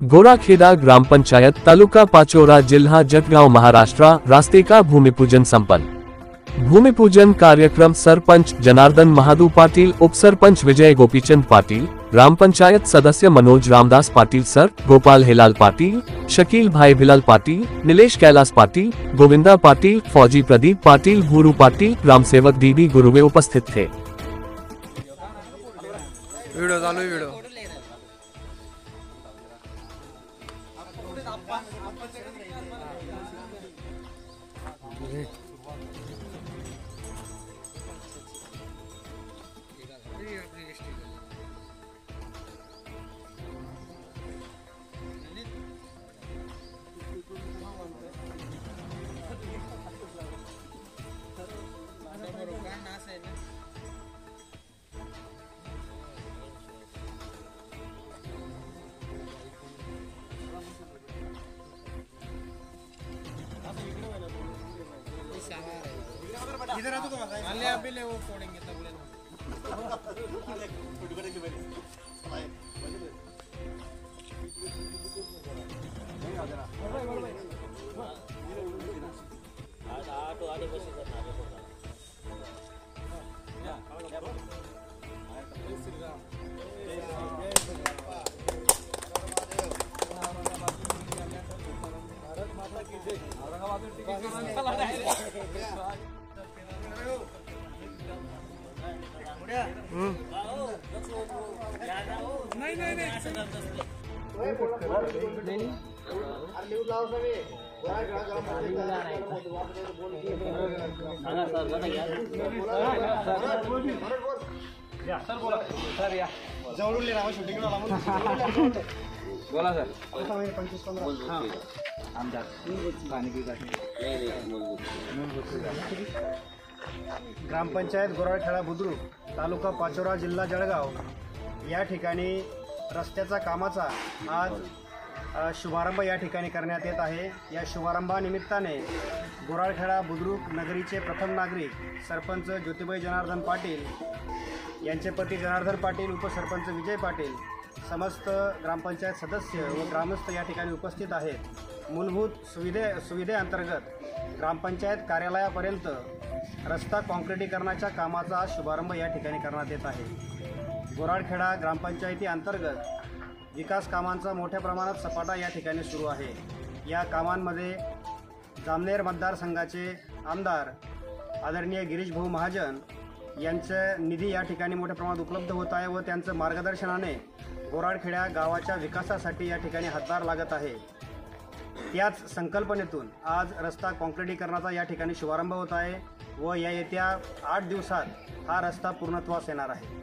गोराखेड़ा ग्राम पंचायत तालुका पाचोरा जिला जळगाव महाराष्ट्र रास्ते का भूमिपूजन संपन्न। भूमिपूजन कार्यक्रम सरपंच जनार्दन महादू पाटिल, उपसरपंच विजय गोपीचंद पाटिल, ग्राम पंचायत सदस्य मनोज रामदास पाटिल सर, गोपाल हेलाल पाटिल, शकील भाई भिलाल पाटिल, नीलेश कैलास पाटिल, गोविंदा पाटिल, फौजी प्रदीप पाटिल, भूरू पाटिल, ग्रामसेवक डीबी गुरुवे उपस्थित थे। वीडियो चालू है, वीडियो इधर आ तो अल्ले अभी ले वो फोड़ेंगे तब लेना। जवळून लेना शूटिंग बोला सर 25-15 आमदार ग्रामपंचायत गोराखेड़ा बुद्रुक तालुका पाचोरा जिल्हा जळगाव या ठिकाणी रस्त्याचा कामाचा आज शुभारंभ या ठिकाणी करण्यात येत आहे। या शुभारंभानिमित्ताने गोराखेड़ा बुद्रुक नगरीचे प्रथम नागरिक सरपंच ज्योतिबाई जनार्दन पाटिल यांचे पती जनार्दन पाटिल, उपसरपंच विजय पाटिल, समस्त ग्रामपंचायत सदस्य व ग्रामस्थ या ठिकाणी उपस्थित आहेत। मूलभूत सुविधेअंतर्गत ग्रामपंचायत कार्यालयापर्यंत रस्ता काँक्रिटीकरणाच्या कामाचा आज शुभारंभ या ठिकाणी करण्यात येत आहे। गोराखेड़ा ग्रामपंचायती अंतर्गत विकास कामांचा मोठ्या प्रमाणात सपाटा या ठिकाणी सुरू आहे। या कामांमध्ये जामनेर मतदारसंघाचे आमदार आदरणीय गिरीश भाऊ महाजन यांचा निधी या ठिकाणी मोठ्या प्रमाणात उपलब्ध होत आहे व त्यांच्या मार्गदर्शनाने गोराखेड़ा गावाच्या विकासासाठी या ठिकाणी हातभार लागत आहे। त्याच संकल्पनेतून आज रस्ता काँक्रिटीकरणाचा या ठिकाणी शुभारंभ होत आहे व या येत्या 8 दिवसात हा रस्ता पूर्णत्वास येणार आहे।